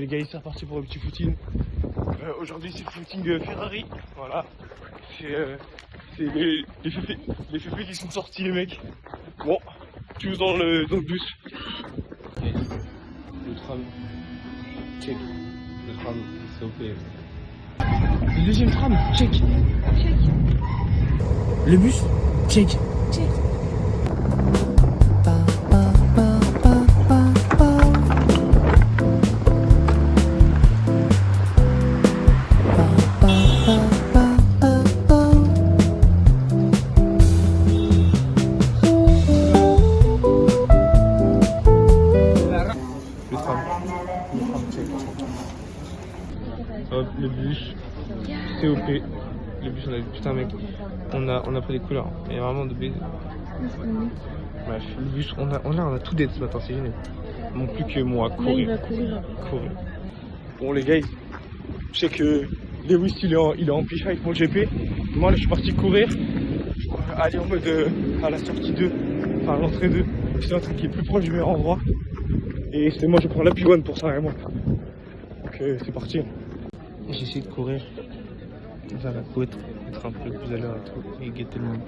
les gars, ils sont partis pour le petit footing. Aujourd'hui, c'est le footing Ferrari. Voilà. C'est les féfés qui sont sortis, les mecs. Bon, tous dans le bus. Le tram, check. Le tram, c'est OP. Le deuxième tram, check. Check. Le bus, check. Check. Hop, le bus, COP, le bus on a dit putain mec, on a pris des couleurs, il y a vraiment de baiser. Bref, le bus, on a tout d'être ce matin, c'est génial. Non plus que moi, courir. Là, il va courir. Bon les gars, je sais que Lewis il est en picha pour le GP. Moi là je suis parti courir, aller en mode à la sortie 2, enfin à l'entrée 2, c'est un truc qui est plus proche du meilleur endroit. Et c'est moi je prends la P1 pour ça vraiment. Donc c'est parti. J'ai essayé de courir vers la côte, être un peu plus à l'heure et tout, et guetter le monde.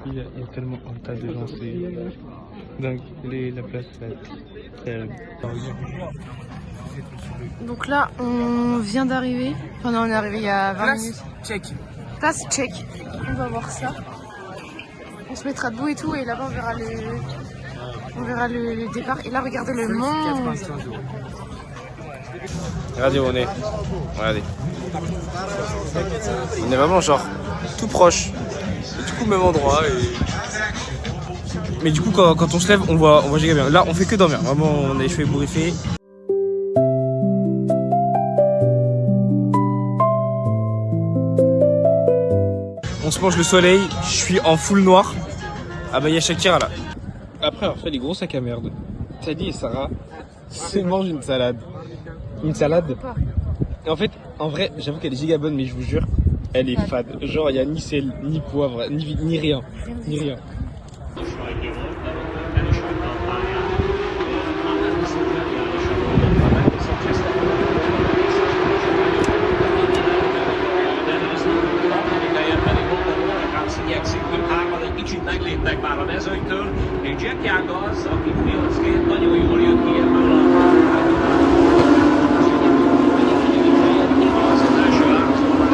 Il y a tellement un tas de gens, c'est dingue. La place est très... Donc là, on vient d'arriver. Enfin, non, on est arrivé il y a 20 minutes. Check. Place, check. On va voir ça. On se mettra debout et tout, et là-bas, on verra le départ. Et là, regardez le monde. Regardez où on est. Regardez. On est vraiment genre tout proche. Et du coup même endroit. Mais du coup quand on se lève on voit giga bien. Là on fait que dormir. Vraiment on a les cheveux ébouriffés. On se mange le soleil. Je suis en full noir. Ah bah il y a Shakira là. Après avoir fait des gros sacs à merde. Tadi et Sarah se mangent une salade. Une salade. Et en fait, en vrai, j'avoue qu'elle est giga bonne, mais je vous jure, elle est fade. Genre, il n'y a ni sel, ni poivre, ni rien. Ni rien. Kicsit megléptek már a mezőnytől, és Jack Young az, aki piacként nagyon jól jött ki ebből az első ágazatban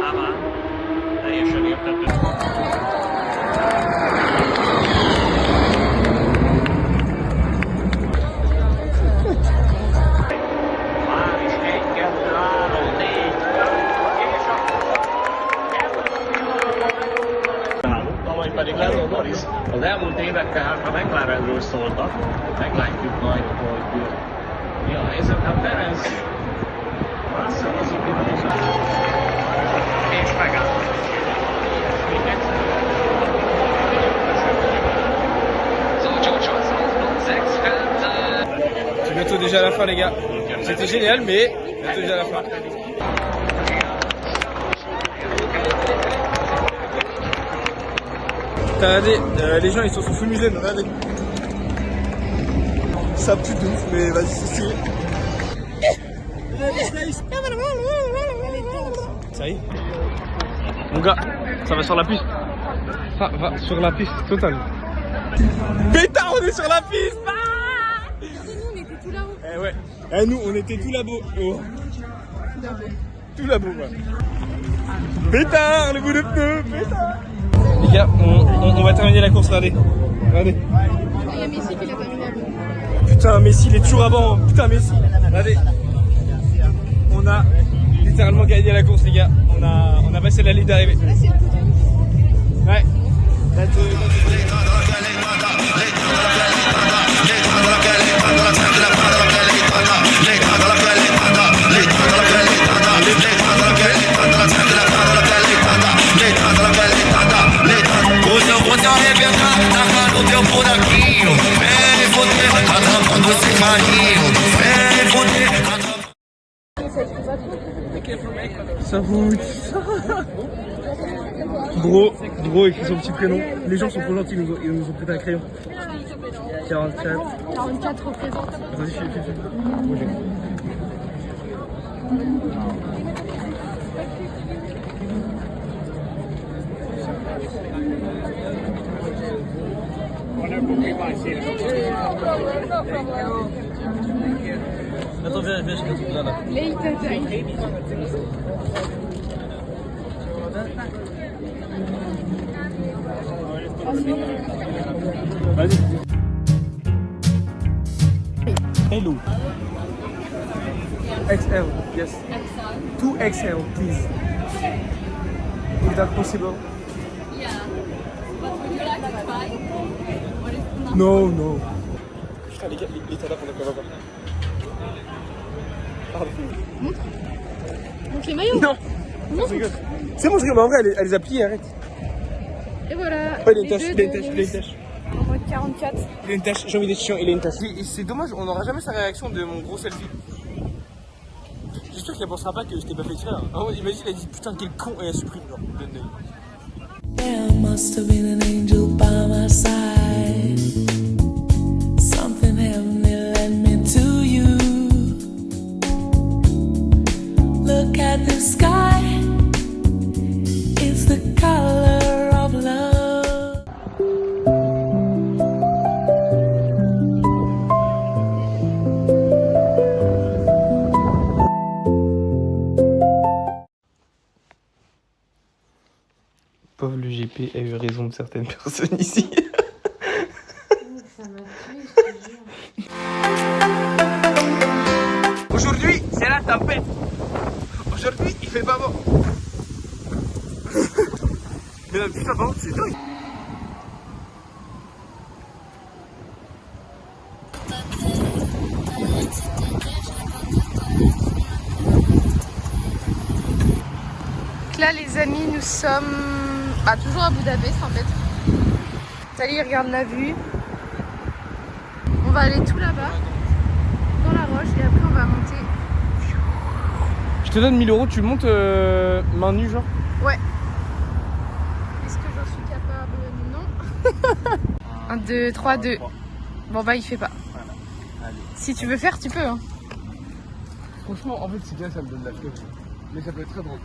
Ám teljesen értető. Pedig Lando Norris az elmúlt évekkel hát a McLarenről szóltak. Meglátjuk majd, hogy mi a helyzet. Hát Perez Russell az itt és megáll. C'est bientôt déjà la fin les gars. C'était génial mais bientôt déjà la fin. Regardez, les gens ils sont sous fumigène, regardez. Ça pue de ouf, mais vas-y, c'est ça y est. Mon gars, ça va sur la piste. Ça va sur la piste totale. Pétard, on est sur la piste. Nous, on était tout là-haut. Eh ouais. Eh nous, on était tout là-bas. Oh. Tout là-bas, quoi. Pétard, le bout de pneu, pétard. Les gars, on va terminer la course, regardez. Regardez. Il y a Messi qui l'a terminé avant. Putain, Messi, il est toujours avant. Putain, Messi. Regardez. On a littéralement gagné la course, les gars. On a passé la ligne d'arrivée. Là, c'est le podium. Ouais. Vem foder, cada quando você caiu. Vem foder, cada Ça vous... Dro écrit son petit prénom. Les gens sont trop gentils, ils nous ont prêté un crayon. 44. 44 représente. Vas-y, fais. Moi, j'ai... Attends, viens, je vais te là. Vas-y. Hello. XL, yes. 2XL, please. Is that possible? Yeah. But would you like to try? Or is not? No. Putain, les gars, les talents, on a quoi voir. Pardon. Donc les maillots. Non. C'est bon, je rigole, mais en vrai, elle les a pliés, arrête. Et voilà. Ouais, il a une tache. En mode 44. Il a une tache, j'ai envie d'être chiant, il a une tache. C'est dommage, on n'aura jamais sa réaction de mon gros selfie. J'espère qu'elle pensera pas que je t'ai pas fait exprès. Imagine, elle a dit putain, quel con, et elle supprime, genre, donne d'œil. There must have been an angel by my side. Something heavenly led me to you. Look at the sky. It's the color of love. Pauvre le GP a eu raison de certaines personnes ici. Aujourd'hui, c'est la tempête. Aujourd'hui, il fait pas bon. Mais la putain, par contre, c'est dingue. Donc là les amis, nous sommes toujours à Budapest en fait. Salut, regarde la vue. On va aller tout là-bas, dans la roche, et après on va monter. Je te donne 1000 €, tu montes main nue, genre. Ouais. Est-ce que j'en suis capable? Non. 1, 2, 3, 2. Bon bah il fait pas. Si tu veux faire, tu peux. Hein. Franchement, en fait, c'est bien, ça me donne la flemme. Mais ça peut être très drôle.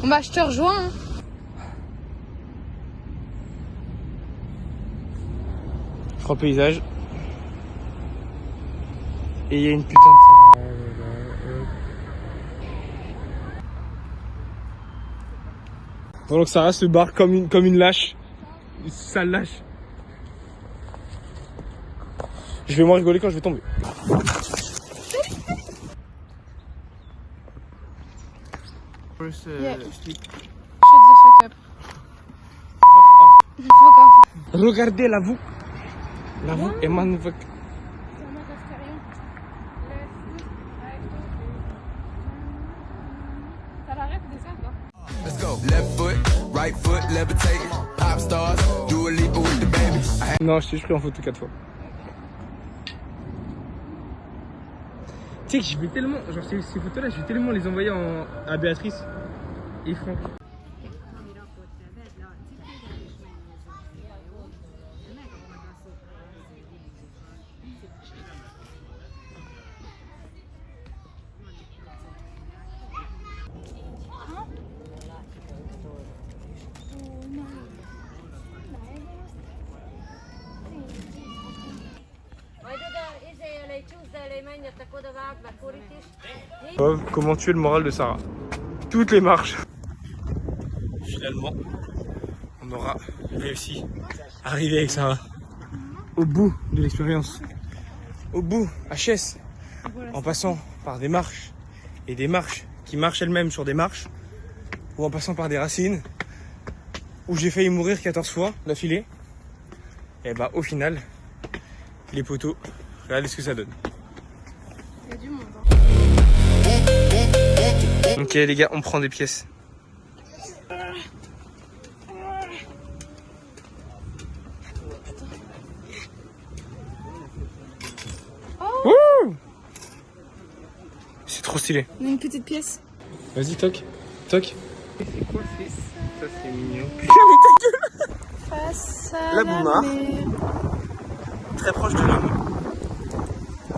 Bon bah je te rejoins. Hein. Je crois paysage. Et il y a une putain de... Pendant que Sarah se barre comme une lâche. Une sale lâche. Je vais moins rigoler quand je vais tomber. Yeah. Shut the fuck up. Fuck off. Regardez la voûte. La voûte est magnifique. Let's go. Left foot, right foot, levitate. Pop stars, do a leap with the baby. Non, je t'ai pris en photo 4 fois. Tu sais que je vais tellement, genre ces photos-là, je vais tellement les envoyer à Béatrice et Franck. Comment tuer le moral de Sarah? Toutes les marches. Finalement, on aura réussi à arriver avec Sarah au bout de l'expérience. Au bout, HS, en passant par des marches et des marches qui marchent elles-mêmes sur des marches, ou en passant par des racines, où j'ai failli mourir 14 fois d'affilée. Et bah au final, les poteaux, regardez ce que ça donne. Il y a du monde. Ok les gars, on prend des pièces. trop stylé. Une petite pièce. Vas-y, toc. Toc. C'est quoi ça c'est mignon. Face à La Boumar. mer. Très proche de l'homme.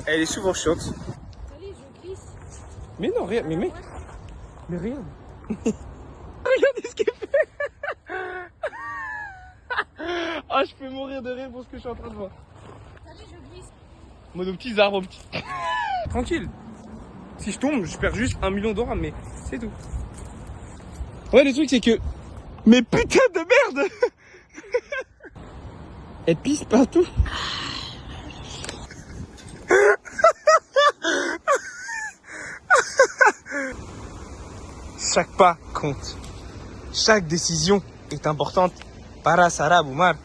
Elle est souvent chiante. Allez, je glisse. Mais non, regarde, mais mec. Mais regarde. Regardez ce qu'elle fait. Ah, je peux mourir de rire pour ce que je suis en train de voir. Allez, je glisse. Moi, nos petits arbres, petits. Tranquille. Si je tombe, je perds juste 1 million d'euros, mais c'est tout. Ouais, le truc, c'est que. Mais putain de merde. Elle pisse partout. Chaque pas compte. Chaque décision est importante. Para Sarah Boumar.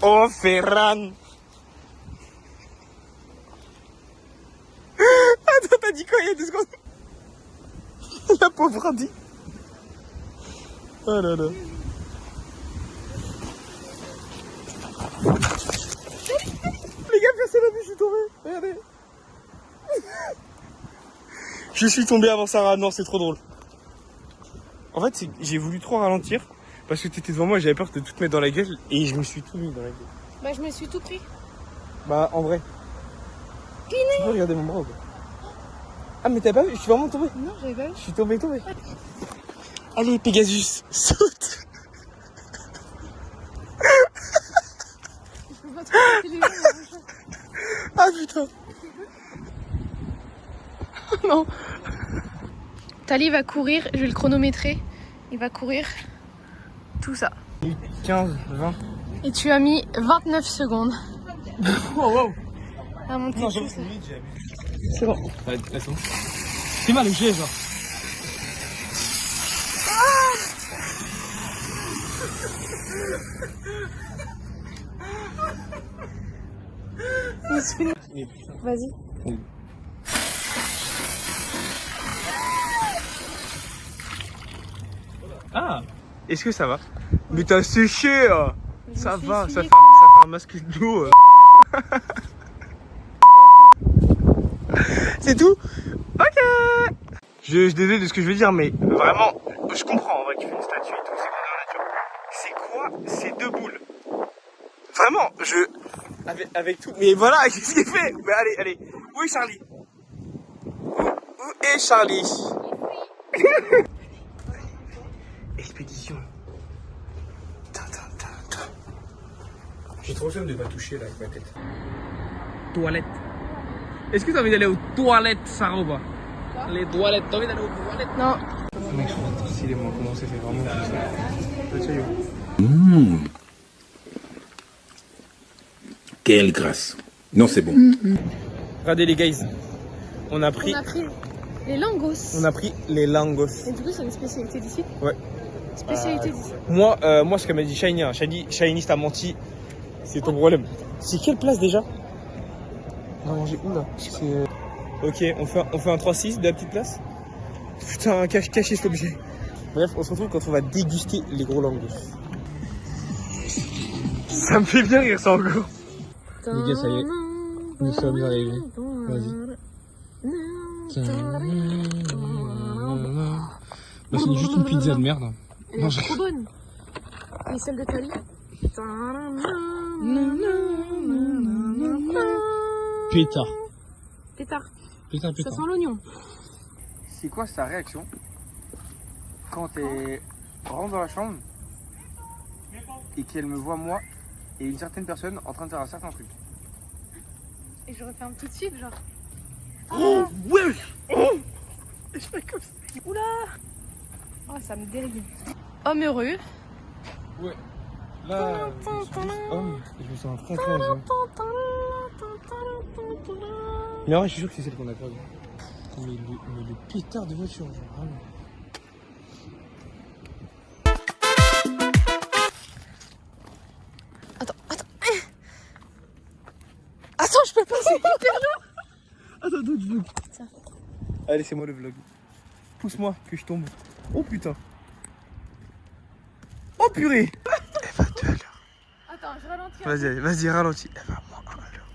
Oh Ferran. Attends, t'as dit quoi il y a 2 secondes? La pauvre Andy. Oh là là. Les gars, personne n'a vu, je suis tombé. Regardez. Je suis tombé avant Sarah. Non, c'est trop drôle. En fait, j'ai voulu trop ralentir parce que t'étais devant moi et j'avais peur de tout te mettre dans la gueule et je me suis tout mis dans la gueule. Bah, je me suis tout pris. Bah, en vrai. Tu peux regarder mon bras ou pas? Ah, mais t'as pas vu? Je suis vraiment tombé. Non, j'avais pas vu. Je suis tombé. Allez, Pegasus, saute. Je peux pas trop arrêter les gens. Ah putain. Non. Tali va courir, je vais le chronométrer. Il va courir tout ça. 15, 20. Et tu as mis 29 secondes Oh wow. à monter Non, tout j'avoue, ça. c'est limite, j'ai abusé. C'est bon. Attends. C'est mal, j'ai genre. Il se fait... Vas-y. Ah. Est-ce que ça va? Mais t'as séché. Ça me suis va, essuyé. ça fait un masque d'eau. C'est tout? Ok. Je désolé de ce que je veux dire, mais vraiment, je comprends en vrai que tu fais une statue et tout, c'est grandeur nature. C'est quoi ces 2 boules? Vraiment, avec tout. Mais voilà, qu'est-ce qu'il fait? Mais allez. Où est Charlie? Où est Charlie? Expédition. J'ai trop faim de pas toucher là avec ma tête. Toilette. Est-ce que t'as envie d'aller aux toilettes, Sarah, ou pas? Les toilettes, t'as envie d'aller aux toilettes? Non. Mec, je suis trop stylé, moi, comment c'est fait vraiment comme ça. Petit yo. Quelle grâce. Non, c'est bon. Regardez les guys. On a pris On a pris les langos. les langos. Et du coup, c'est une spécialité d'ici. Ouais. Spécialité d'ici. Moi, ce qu'elle m'a dit Shiny, hein. Shiny, t'as menti. C'est ton problème. C'est quelle place déjà? On va manger où là? Ok, on fait un 3-6 de la petite place. Putain, cacher cet objet. Bref, on se retrouve quand on va déguster les gros langos. Ça me fait bien rire ça encore. Les gars, ça y est. Nous sommes arrivés. Vas-y. Bah, c'est juste une pizza de merde. Elle est trop bonne. Et celle de Tali. Pétard. Pétard. Pétard. Ça sent l'oignon. C'est quoi sa réaction quand elle rentre dans la chambre et qu'elle me voit moi et une certaine personne en train de faire un certain truc? Et j'aurais fait un petit type, genre. Oh ouais. Oh. Et je fais comme ça. Oula. Oh, ça me dérégle. Homme heureux. Ouais. Là, je me suis dit homme et je me sens très très heureux. Mais en vrai, je suis sûr que c'est celle qu'on a perdue. Mais le pétard de voiture, genre vraiment. Attends. Attends, je peux pas, c'est hyper lourd. Attends, je vlog. Tiens. Allez, c'est moi le vlog. Pousse-moi que je tombe. Oh putain. Oh purée. Elle va 2 à l'heure. Attends, je ralentis. Vas-y, ralentis. Elle va à moins 1 à l'heure.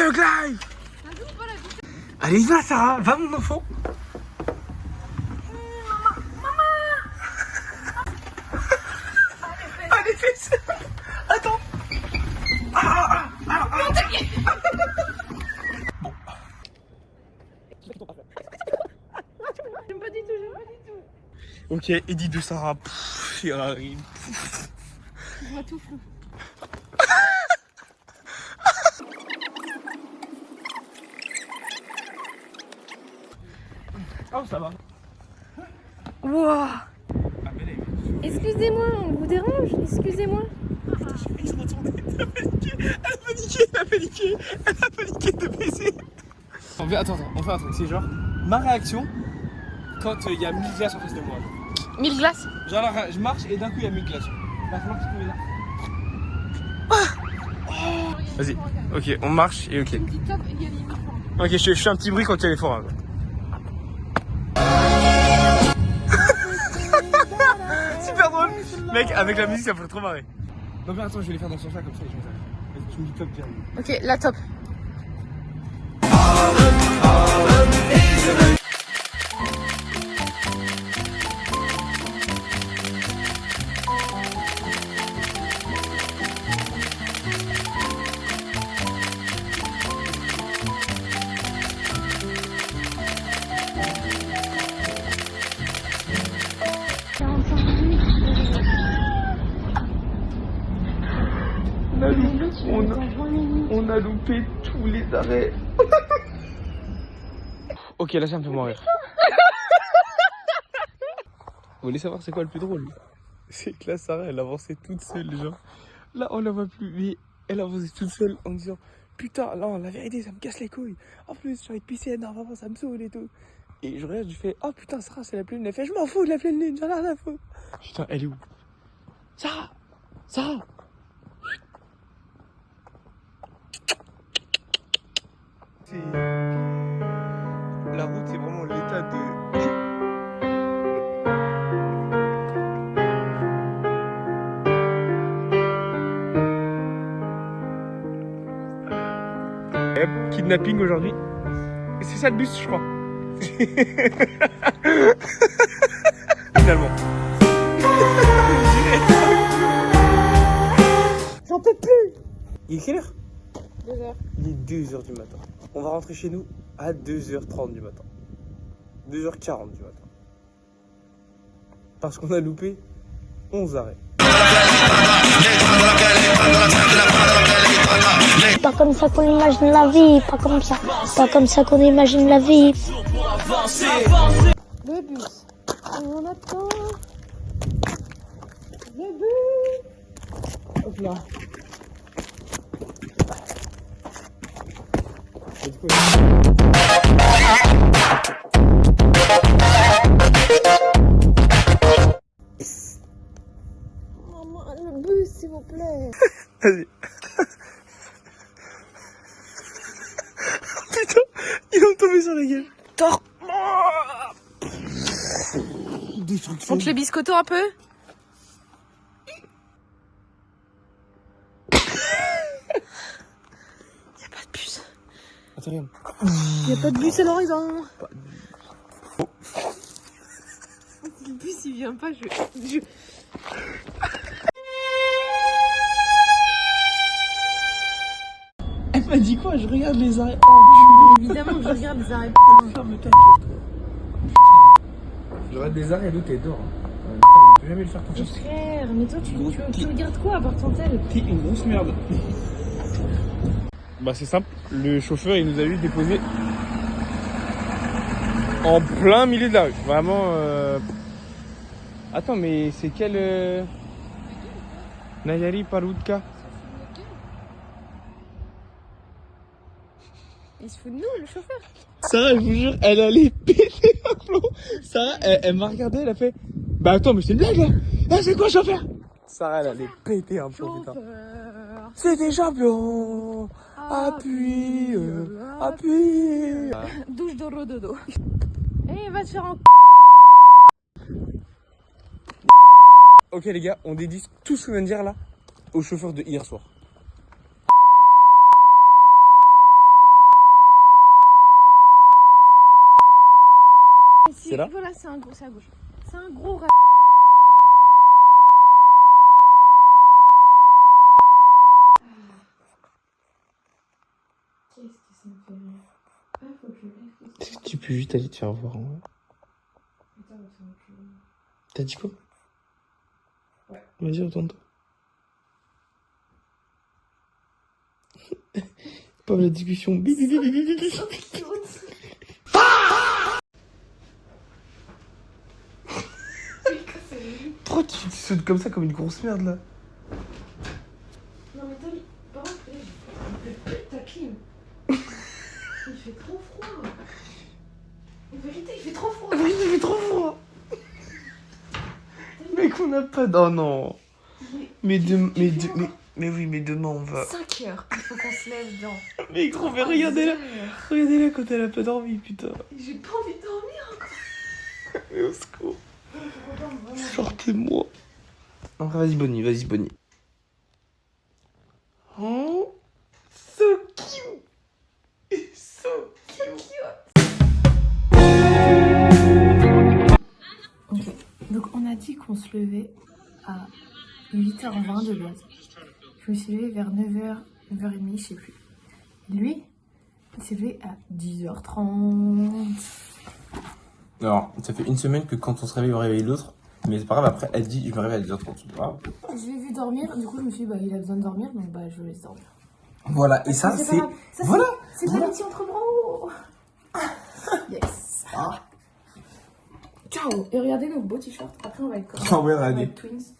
Facebook Live. Allez, va Sarah, va mon enfant. Allez, fais ça. Attends. J'aime pas du tout. Ok, Eddie de Sarah. Ferrari. Je vois tout flou. Oh, ça va. Wouah. Excusez-moi, on vous dérange? Excusez-moi. Ils sont retournés. Elle a paniqué de baiser. Attends, on fait un truc. C'est genre ma réaction quand il y a 1000 glaces en face de moi. 1000 glaces. Genre là, je marche et d'un coup il y a 1000 glaces. Là, je marche, vas-y, ok, on marche et ok. Ok, je fais un petit bruit quand il y a les forages. Super drôle. Mec, avec la musique ça ferait trop marrer. Non mais attends, je vais les faire dans ce sens là comme ça les gens savent. Vas-y, tu me dis top bien. Ok, la top. On a loupé tous les arrêts. Ok, là ça me fait mourir. Vous voulez savoir c'est quoi le plus drôle? C'est que là Sarah elle avançait toute seule genre. Là on la voit plus mais elle avançait toute seule en disant putain là la vérité ça me casse les couilles. En plus j'ai envie de pisser énormément ça me saoule et tout. Et je regarde je fais oh putain Sarah c'est la pleine lune. Elle fait je m'en fous de la pleine lune, j'en ai rien à foutre. Putain elle est où? Sarah. La route c'est vraiment l'état de... Kidnapping aujourd'hui. C'est ça le bus je crois. Finalement. J'en peux plus. Il est quelle heure? 2h. Il est 2h du matin. On va rentrer chez nous à 2h30 du matin. 2h40 du matin. Parce qu'on a loupé 11 arrêts. Pas comme ça qu'on imagine la vie, pas comme ça. Pas comme ça qu'on imagine la vie. Le bus. On attend. Le bus. Hop là. Maman, le bus s'il vous plaît. Vas-y. Putain, il va me tomber sur la gueule. Tort. On te les biscottos un peu? Y'a pas de bus. Attends, regarde. Y'a pas de bus à l'horizon. Si le bus il vient pas, je... Elle m'a dit quoi? Je regarde les arrêts. Oh, Évidemment que je regarde les arrêts. ferme ta gueule. Je regarde les arrêts, l'autre elle dort. Putain, on peut jamais le faire comme ça. Frère, mais toi tu regardes quoi à part ton tel? T'es une grosse merde. Bah c'est simple, le chauffeur il nous a eu déposer en plein milieu de la rue. Vraiment Attends mais c'est quel Nayari Paroutka? Il se fout de nous le chauffeur. Sarah, je vous jure, elle allait péter un plomb. Sarah, elle m'a regardé, elle a fait bah attends mais c'est une blague là. Ah, c'est quoi chauffeur? Sarah elle allait péter un plomb putain. C'est des champions. Appuie. Douche d'oro dodo. Et va te faire en... Ok les gars, on dédie tout ce qu'on vient de dire là au chauffeur de hier soir. C'est là? Voilà, c'est à gauche. C'est un gros rat. Qu'est-ce que ça me fait rire? Ah, faut que je lève. Est-ce que tu peux juste aller te faire voir en haut? Attends, T'as dit quoi? Ouais. Vas-y, retourne-toi. Pas la discussion. Pourquoi tu sautes comme ça, comme une grosse merde là? Non mais t'as par contre, ta clim. Il fait trop froid. En vérité, il fait trop froid. Oui, il fait trop froid. Mec, on n'a pas... Oh non. Mais oui, mais demain on va... 5 heures, il faut qu'on se lève dans. Mais gros, mais regardez-la. Regardez-la quand elle a pas dormi, putain. J'ai pas envie de dormir encore. Mais au secours. Sortez-moi. Non, vas-y, Bonnie, vas-y, Bonnie. Oh, so cute. So cute. Ok, donc on a dit qu'on se levait à 8h20 de base. Je me suis levée vers 9h, 9h30, je sais plus. Lui, il s'est levé à 10h30. Alors, ça fait une semaine que quand on se réveille, on réveille l'autre. Mais c'est pas grave, après, elle dit, je me réveille à 10h30. C'est pas grave. Je l'ai vu dormir, du coup je me suis dit, bah il a besoin de dormir, donc bah je le laisse dormir. Voilà, et ça, c'est... pas grave. Ça, Voilà. c'est de l'amitié entre bros. Yes. Ciao. Et regardez nos beaux t-shirts. Après on va être comme Ah ouais, on va regardez. être twins.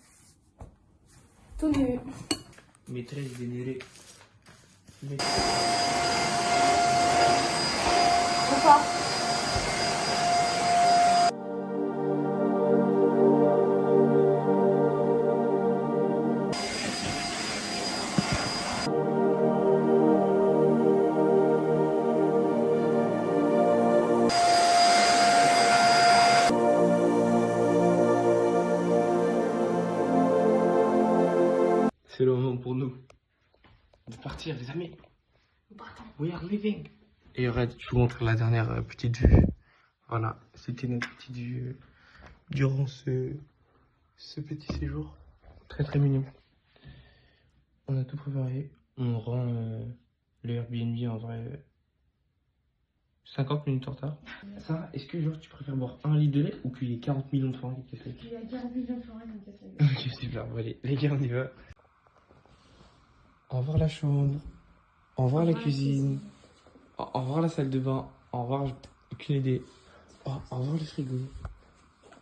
Tout nu. Maîtresse vénérée. Pourquoi? C'est le moment pour nous de partir, les amis. We are leaving. Et regarde, je vous montre la dernière petite vue. Voilà, c'était notre petite vue durant ce petit séjour. Très très mignon. On a tout préparé. On rend le Airbnb en vrai 50 minutes en retard. Sarah, est-ce que genre tu préfères boire 1 litre de lait ou qu'il y ait 40 millions de forêts qui cassent la gueule? Il y a 40 millions de forêts qui cassent la gueule. Ok, super. Bon, allez, les gars, on y va. Au revoir la chambre. Au revoir la cuisine. Au revoir la salle de bain. Au revoir, j'ai aucune idée. Au revoir le frigo.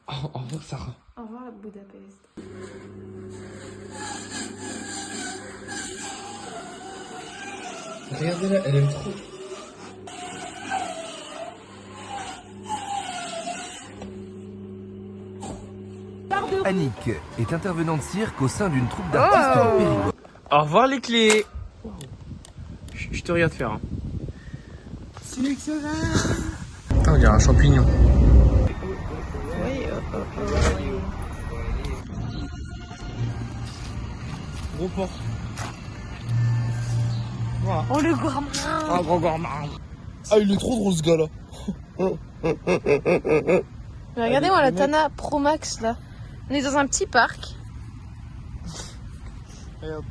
Au revoir Sarah. Au revoir Budapest. Regardez-la, elle aime trop. Annick est intervenante cirque au sein d'une troupe d'artistes du Périgord. Au revoir les clés. Je te regarde faire. Hein. Putain, il y a un champignon. Gros porc. Voilà. Oh le gourmand. Ah, gros gourmand. Ah, il est trop drôle ce gars-là. Mais regardez-moi la Tana Pro Max là. On est dans un petit parc. Regarde.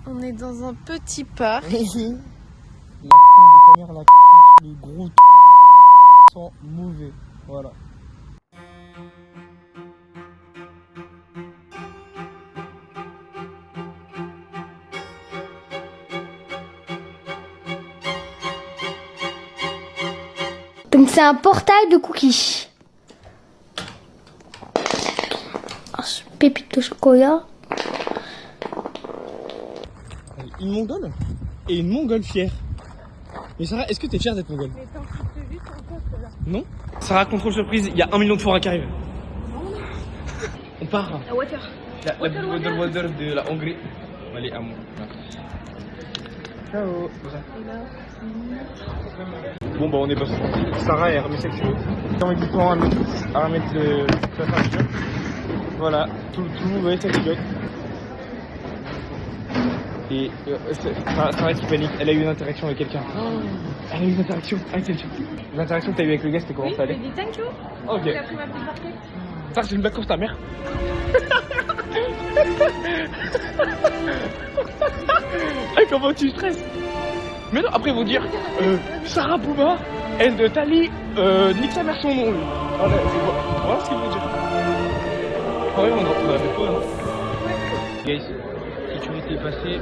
On est dans un petit parc. La de ta mère, la les gros sont mauvais. Voilà. Donc c'est un portail de cookies. Pépite de chocolat. Une mongole et une montgolfière. Mais Sarah, est-ce que t'es fière d'être mongole? Mais t'en fais juste encore là. Non. Sarah, contrôle surprise, il y a 1 million de forains qui arrivent. On part. La water. La water de la Hongrie. Allez, à moi. Ciao. Bon bah on est pas sorti. Sarah est remis sexuelle. J'ai envie du temps à remettre la ceinture. Voilà, tout le monde va être avec. Et Sarah qui panique, elle a eu une interaction avec quelqu'un. Elle a eu une interaction avec quelqu'un. L'interaction que t'as eu avec le gars, c'était comment ça allait? Il a dit thank you. Ok. Il a pris ma petite partie. Ça, c'est une blague contre ta mère. Comment tu stresses? Mais non, après ils vont dire Sarah Bouba, elle de Tali, nique sa mère son nom. Lui. Voilà ce qu'ils vont dire. Ah ouais, on a fait quoi hein. Guys, sécurité passée,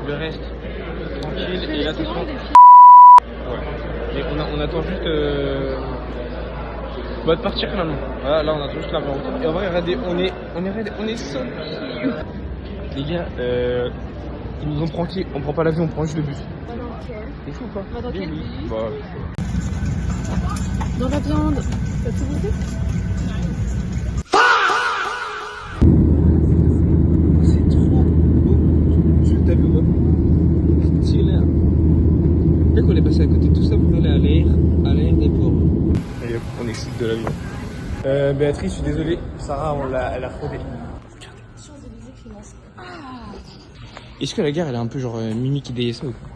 le reste tranquille et là de toute façon. Ouais. Et on attend juste de partir maintenant. Voilà, là on attend juste la route. Et en vrai, regardez, on est seuls. Les gars, ils nous ont pranké, on prend pas l'avion, on prend juste le bus. C'est fou quoi. Dans quel bus? Bah. Dans la viande. T'as tout goûté? C'est trop beau. Je t'ai vu moi. Stylé. Dès qu'on est passé à côté de tout ça pour aller à l'aéroport. Allez hop, on excite de l'avion. Béatrice, je suis désolé. Sarah, elle a fraudé. Est-ce que la gare elle est un peu genre Mimi qui DSA ou quoi?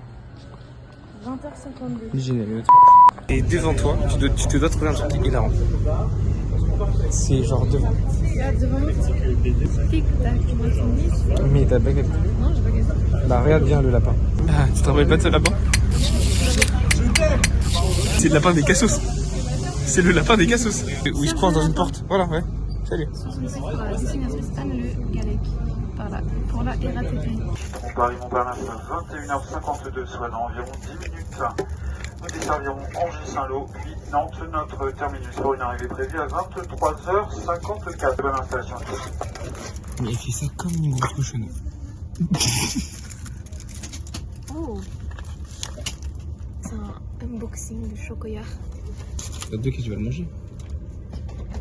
20h52. Génial. Et devant toi, tu te dois trouver un truc qui est hilarant. C'est genre devant. Là, devant moi, tic-tac, moi c'est une Mais t'as baguette. Non, j'ai pas gagné. Bah regarde bien le lapin. Ah, tu te rappelles pas de ce lapin? C'est le lapin des Cassos. C'est le lapin des Cassos. Où il se croise dans une porte. Voilà, ouais. Salut. 66 pour la destination Anne Le Gallec. Par là, pour la RATP. Paris-Montparnasse, 21h52, soit dans environ 10 minutes. Nous desservirons Angers-Saint-Lô, puis Nantes, notre terminus pour une arrivée prévue à 23h54. Bonne installation à tous. Mais il fait ça comme une grosse cochonne. Oh, c'est un unboxing de chocolat. T'as deux qui tu vas le manger.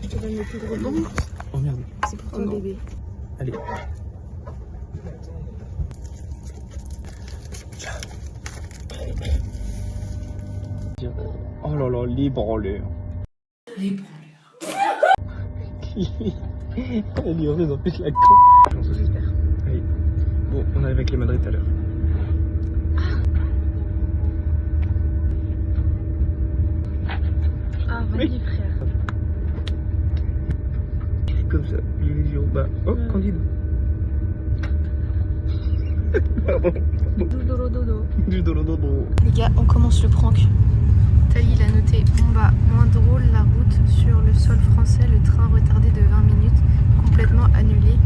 Je te donne le plus gros don. Oh merde. C'est pour ton bébé. Allez. Oh là là, les branleurs. Les branleurs. Elle est heureuse en plus la con. J'espère. Allez. Bon, on arrive avec les Madrid tout à l'heure. Ah, vas-y frère. Comme ça, les yeux au bas. Oh, Candide. Pardon. Du dodo. Les gars, on commence le prank. Tali, il a noté en bas, moins drôle, la route sur le sol français, le train retardé de 20 minutes, complètement annulé,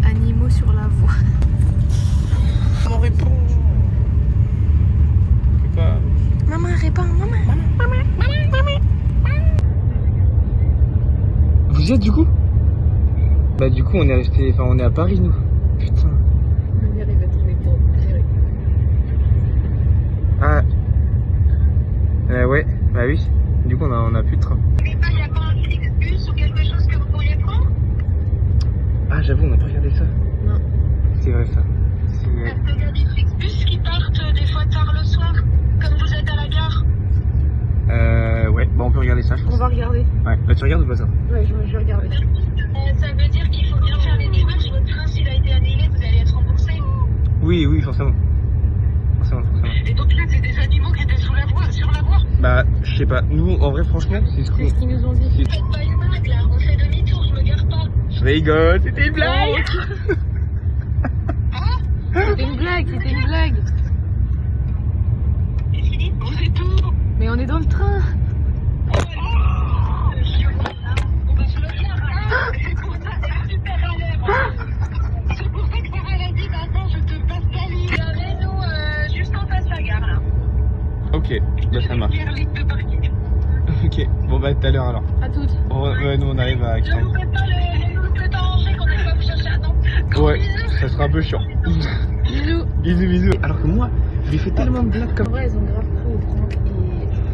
animaux sur la voie. Maman répond. Pas... Maman répond, maman. Vous y êtes du coup? Bah du coup on est resté, enfin on est à Paris nous. Putain. Le mère il va trouver pour gérer. Ah. Ouais, bah oui. Du coup on a plus de train. Mais il n'y a pas un Flixbus ou quelque chose que vous pourriez prendre? Ah j'avoue on n'a pas regardé ça. Non. C'est vrai ça. Parce qu'il y a des Flixbus qui partent des fois tard le soir, comme vous êtes à la gare. Ouais, bah on peut regarder ça je pense. On va regarder. Ouais, bah tu regardes ou pas ça? Ouais, je vais regarder. Ça veut dire qu'il faut bien faire les démarches. Votre train, s'il a été annulé, vous allez être remboursé. Oui, forcément. Forcément. Et donc là, c'est des animaux qui étaient sur la voie. Bah, je sais pas. Nous, en vrai, franchement, c'est ce C'est ce qu'ils nous ont dit. Faites pas une blague là, on fait demi-tour, je me gare pas. Je rigole, c'était une blague. C'était une blague. C'est fini, on fait tout. Mais on est dans le train. On va se le faire, hein. C'est pour ça que c'est super à l'air. C'est pour ça que Sarah l'a dit, maintenant je te passe ta ligne. Nous, juste en face de la gare là. Ok, bah ça marche. Ligne de parking. Ok, bon bah tout à l'heure alors. À toutes. Ouais, nous on arrive à Ne Clermont. loupez pas le danger qu'on n'est pas vous chercher à Nantes. Ouais, ça sera un peu chiant. Bisous. Alors que moi, je lui fais tellement de blagues comme... En vrai, ils ont grave cru au prank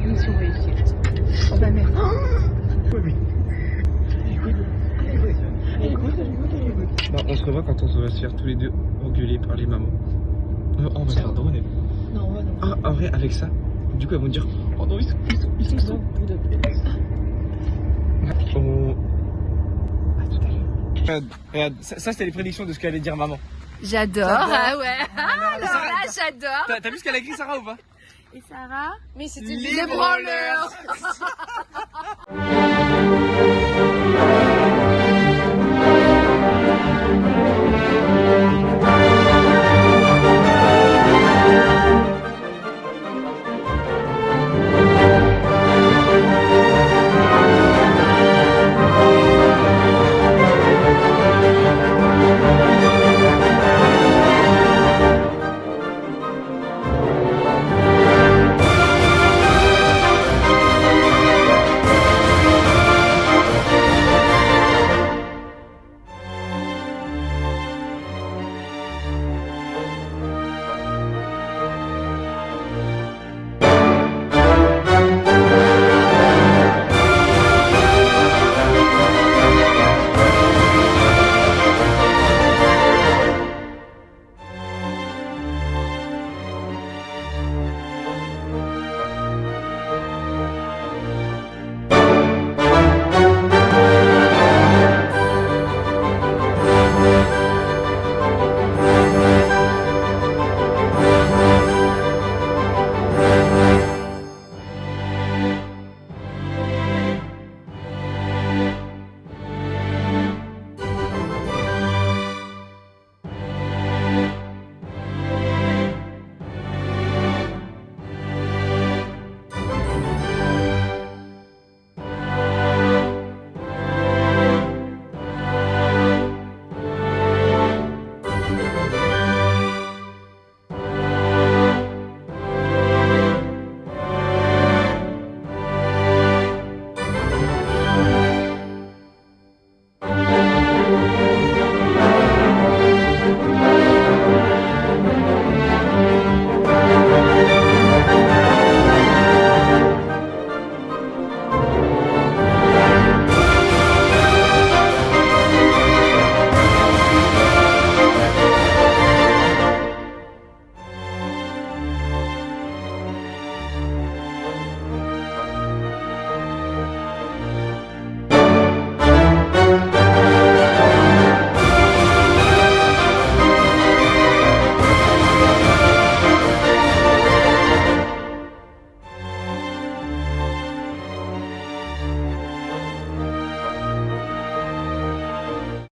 et mission réussie. Oh bah merde. Bah, on se revoit quand on va se faire tous les deux engueuler par les mamans. On va se faire drôle. Non, ouais, non. Ah, en vrai, avec ça, du coup, elles vont dire oh non, ils sont sous. Regarde, ça c'était les prédictions de ce qu'allait dire maman. J'adore. Ah ouais. Alors là, j'adore. T'as vu ce qu'elle a écrit, Sarah, ou pas? Et Sarah? Mais c'était les branleurs.